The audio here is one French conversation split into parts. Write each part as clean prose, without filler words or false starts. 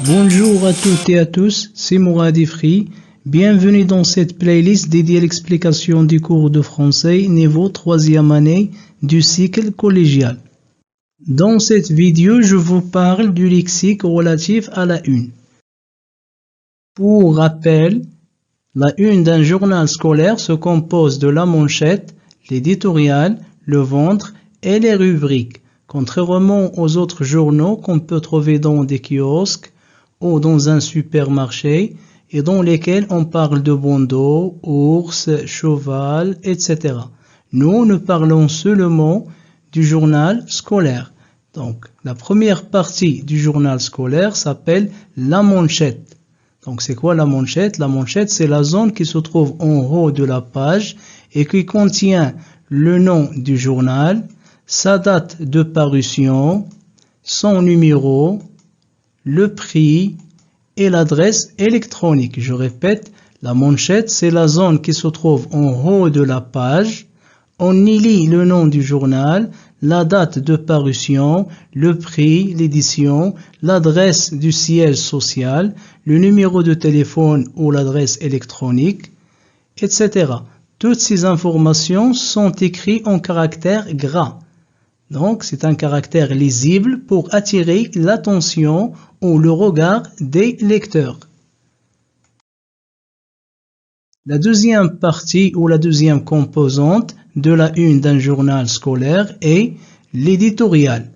Bonjour à toutes et à tous, c'est Mourad Ifri. Bienvenue dans cette playlist dédiée à l'explication du cours de français niveau 3e année du cycle collégial. Dans cette vidéo, je vous parle du lexique relatif à la une. Pour rappel, la une d'un journal scolaire se compose de la manchette, l'éditorial, le ventre et les rubriques, contrairement aux autres journaux qu'on peut trouver dans des kiosques ou dans un supermarché et dans lesquels on parle de bandeau, ours, cheval, etc. Nous parlons seulement du journal scolaire. Donc, la première partie du journal scolaire s'appelle la manchette. Donc, c'est quoi la manchette? La manchette, c'est la zone qui se trouve en haut de la page et qui contient le nom du journal, sa date de parution, son numéro, le prix et l'adresse électronique. Je répète, la manchette, c'est la zone qui se trouve en haut de la page. On y lit le nom du journal, la date de parution, le prix, l'édition, l'adresse du siège social, le numéro de téléphone ou l'adresse électronique, etc. Toutes ces informations sont écrites en caractère gras. Donc, c'est un caractère lisible pour attirer l'attention ou le regard des lecteurs. La deuxième partie ou la deuxième composante de la une d'un journal scolaire est l'éditorial.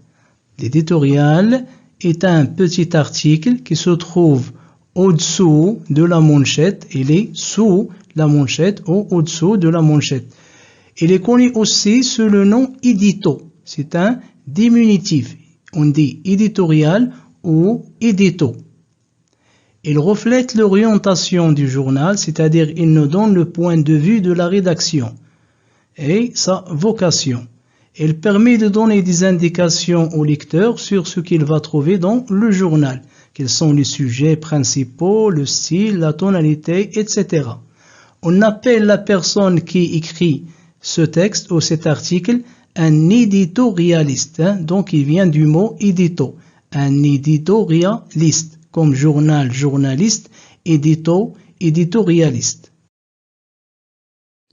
L'éditorial est un petit article qui se trouve au-dessous de la manchette. Il est sous la manchette ou au-dessous de la manchette. Il est connu aussi sous le nom édito. C'est un diminutif. On dit éditorial ou édito. Il reflète l'orientation du journal, c'est-à-dire il nous donne le point de vue de la rédaction et sa vocation. Il permet de donner des indications au lecteur sur ce qu'il va trouver dans le journal. Quels sont les sujets principaux, le style, la tonalité, etc. On appelle la personne qui écrit ce texte ou cet article un éditorialiste, donc il vient du mot édito, un éditorialiste, comme journal, journaliste, édito, éditorialiste.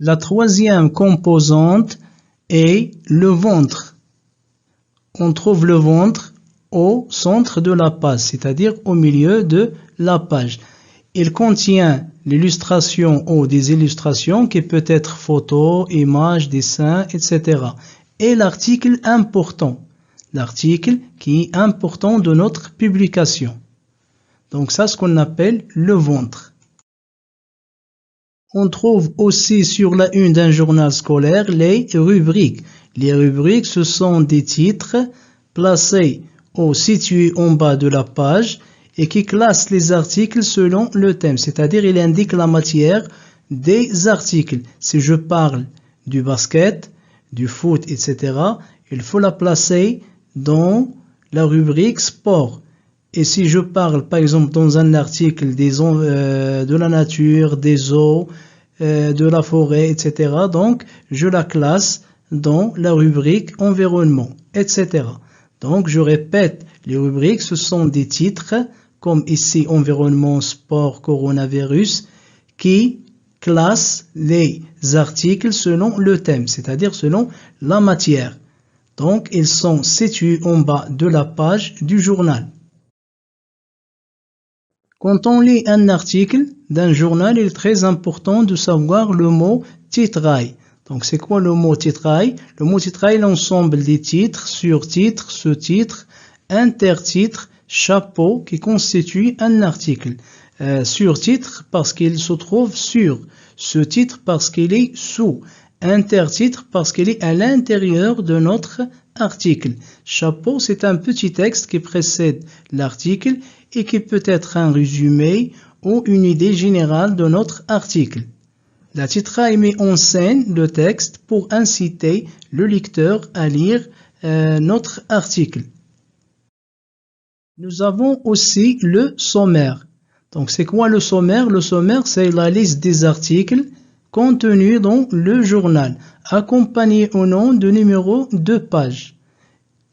La troisième composante est le ventre. On trouve le ventre au centre de la page, c'est-à-dire au milieu de la page. Il contient l'illustration ou des illustrations qui peut être photos, images, dessins, etc. Et l'article important, l'article qui est important de notre publication. Donc ça, ce qu'on appelle le ventre. On trouve aussi sur la une d'un journal scolaire les rubriques. Les rubriques, ce sont des titres placés ou situés en bas de la page et qui classent les articles selon le thème, c'est-à-dire il indique la matière des articles. Si je parle du basket, du foot, etc., il faut la placer dans la rubrique sport. Et si je parle, par exemple, dans un article de la nature, des eaux, de la forêt, etc., donc je la classe dans la rubrique environnement, etc. Donc, je répète, les rubriques, ce sont des titres, comme ici, environnement, sport, coronavirus, qui classe les articles selon le thème, c'est-à-dire selon la matière. Donc, ils sont situés en bas de la page du journal. Quand on lit un article d'un journal, il est très important de savoir le mot titrail. Donc, c'est quoi le mot titrail? Le mot titrail est l'ensemble des titres, sur-titres, sous-titres, intertitres, chapeau qui constituent un article. Sur-titre parce qu'il se trouve sur, sous-titre parce qu'il est sous, intertitre parce qu'il est à l'intérieur de notre article. Chapeau, c'est un petit texte qui précède l'article et qui peut être un résumé ou une idée générale de notre article. La titraille met en scène le texte pour inciter le lecteur à lire notre article. Nous avons aussi le sommaire. Donc, c'est quoi le sommaire? Le sommaire, c'est la liste des articles contenus dans le journal, accompagnés au nom de numéro de page.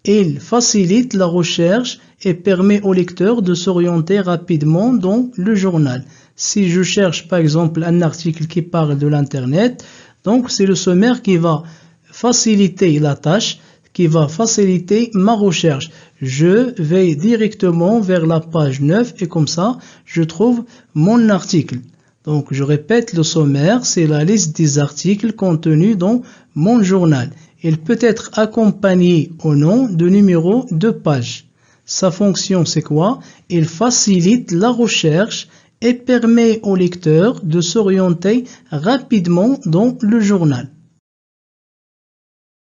Il facilite la recherche et permet au lecteur de s'orienter rapidement dans le journal. Si je cherche par exemple un article qui parle de l'Internet, donc c'est le sommaire qui va faciliter la tâche, qui va faciliter ma recherche. Je vais directement vers la page 9 et comme ça, je trouve mon article. Donc je répète, le sommaire, c'est la liste des articles contenus dans mon journal. Il peut être accompagné au nom de numéro de page. Sa fonction, c'est quoi? Il facilite la recherche et permet au lecteur de s'orienter rapidement dans le journal.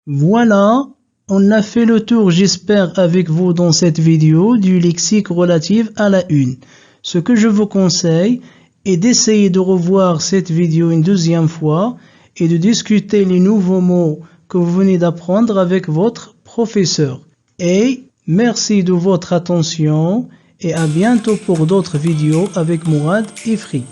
Voilà, on a fait le tour, j'espère, avec vous dans cette vidéo du lexique relatif à la une. Ce que je vous conseille est d'essayer de revoir cette vidéo une deuxième fois et de discuter les nouveaux mots que vous venez d'apprendre avec votre professeur. Et merci de votre attention et à bientôt pour d'autres vidéos avec Mourad Ifri.